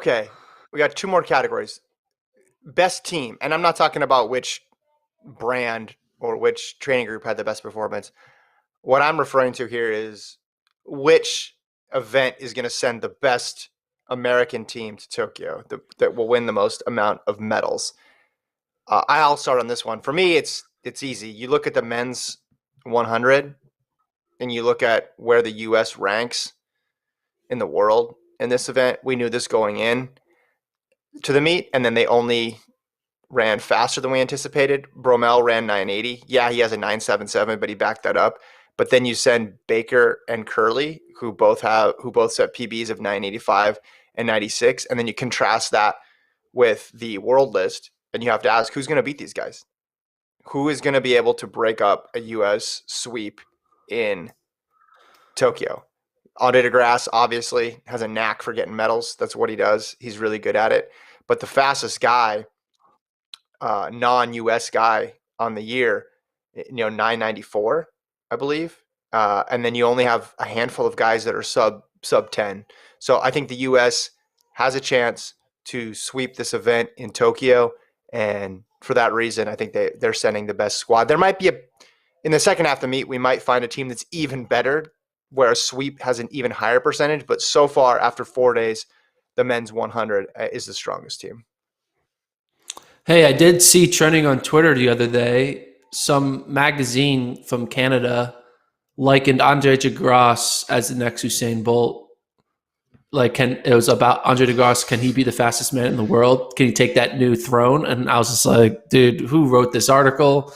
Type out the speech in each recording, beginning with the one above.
Okay, we got two more categories. Best team, and I'm not talking about which brand or which training group had the best performance. What I'm referring to here is which event is going to send the best American team to Tokyo that will win the most amount of medals. I'll start on this one. For me, it's easy. You look at the men's 100, and you look at where the U.S. ranks in the world in this event. We knew this going in to the meet, and then they only ran faster than we anticipated. Bromell ran 980. Yeah, he has a 977, but he backed that up. But then you send Baker and Kerley, who both set PBs of 985 and 96, and then you contrast that with the world list, and you have to ask who's going to beat these guys. Who is going to be able to break up a U.S. sweep in Tokyo? Andre de Grasse obviously has a knack for getting medals. That's what he does. He's really good at it. But the fastest guy, non-U.S. guy on the year, 994, I believe. And then you only have a handful of guys that are sub 10. So I think the U.S. has a chance to sweep this event in Tokyo. And for that reason, I think they're sending the best squad. There might be in the second half of the meet, we might find a team that's even better, where a sweep has an even higher percentage. But so far, after 4 days, the men's 100 is the strongest team. Hey, I did see trending on Twitter the other day, some magazine from Canada likened Andre de Grasse as the next Usain Bolt. It was about Andre de Grasse, can he be the fastest man in the world? Can he take that new throne? And I was just like, dude, who wrote this article?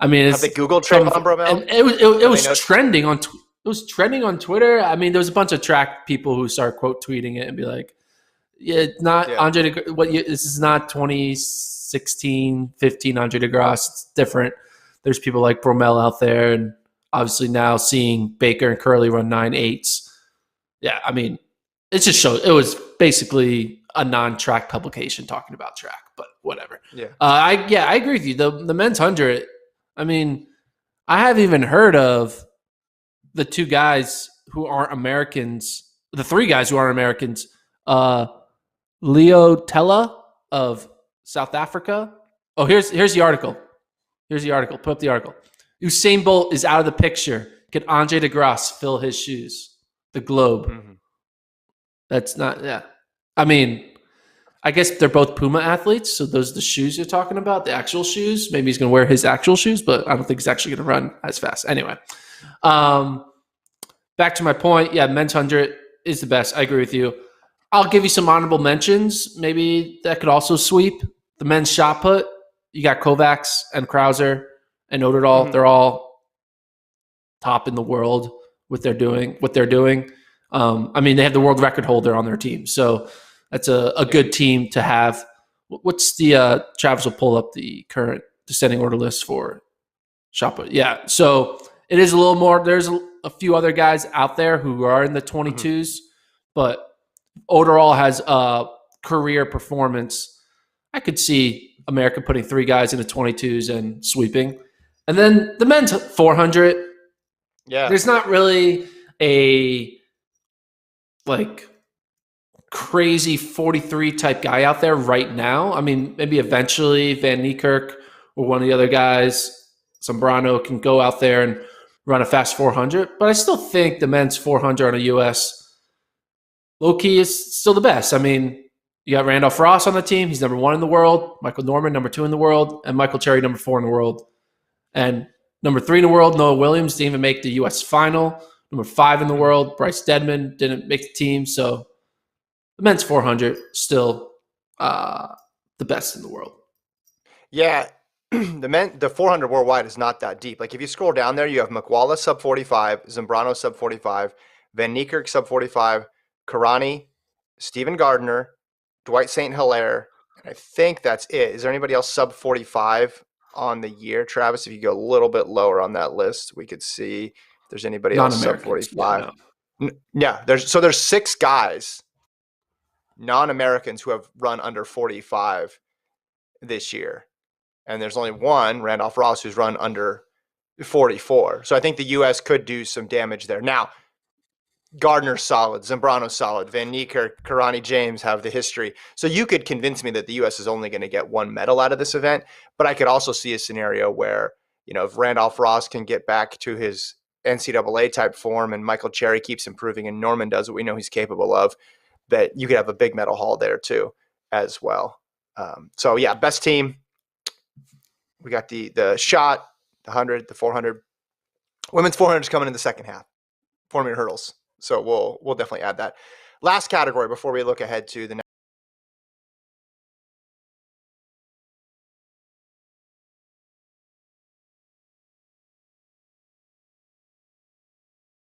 I mean, have they Googled Trayvon Bromell? It was trending on. It was trending on Twitter. I mean, there was a bunch of track people who started quote tweeting it and be like, "Yeah, not Andre. This is not 2016, 15 Andre de Grasse. It's different." There's people like Bromell out there, and obviously now seeing Baker and Kerley run 9.8s. Yeah, I mean, it just shows. It was basically a non-track publication talking about track, but whatever. Yeah. I agree with you. The men's 100. I mean, I haven't even heard of the two guys who aren't Americans. The three guys who aren't Americans. Leo Tella of South Africa. Oh, here's the article. Here's the article. Put up the article. Usain Bolt is out of the picture. Can Andre de Grasse fill his shoes? The globe. Mm-hmm. That's not. Yeah. I mean, I guess they're both Puma athletes, so those are the shoes you're talking about, the actual shoes. Maybe he's going to wear his actual shoes, but I don't think he's actually going to run as fast. Anyway, back to my point. Yeah, men's 100 is the best. I agree with you. I'll give you some honorable mentions. Maybe that could also sweep. The men's shot put. You got Kovacs and Krauser and Oderdahl. Mm-hmm. They're all top in the world with what they're doing. I mean, they have the world record holder on their team, so that's a good team to have. What's the Travis will pull up the current descending order list for shot put. Yeah, so it is a little more. There's a few other guys out there who are in the 22s, mm-hmm. but Oderdahl has a career performance. I could see America putting three guys in the 22s and sweeping. And then the men's 400. Yeah. There's not really a crazy 43 type guy out there right now. I mean, maybe eventually Van Niekerk or one of the other guys, Zambrano, can go out there and run a fast 400. But I still think the men's 400 on a U.S. low-key is still the best. I mean, you got Randolph Ross on the team. He's number 1 in the world. Michael Norman, number 2 in the world. And Michael Cherry, number 4 in the world. And number 3 in the world, Noah Williams didn't even make the U.S. final. Number 5 in the world, Bryce Deadman didn't make the team. So the men's 400 still the best in the world. Yeah, the 400 worldwide is not that deep. Like if you scroll down there, you have McWalla sub 45, Zambrano sub 45, Van Niekerk sub 45, Karani, Stephen Gardner, Dwight St. Hilaire. I think that's it. Is there anybody else sub 45 on the year, Travis? If you go a little bit lower on that list, we could see if there's anybody else sub 45. Yeah, there's 6 guys, non-Americans, who have run under 45 this year. And there's only one, Randolph Ross, who's run under 44. So I think the U.S. could do some damage there. Now, Gardner's solid, Zambrano's solid, Van Niekerk, Karani James have the history. So you could convince me that the U.S. is only going to get one medal out of this event, but I could also see a scenario where, if Randolph Ross can get back to his NCAA type form and Michael Cherry keeps improving and Norman does what we know he's capable of, that you could have a big medal haul there too as well. So yeah, best team. We got the shot, the 100, the 400. Women's 400 is coming in the second half, 4-meter hurdles. So we'll definitely add that. Last category before we look ahead to the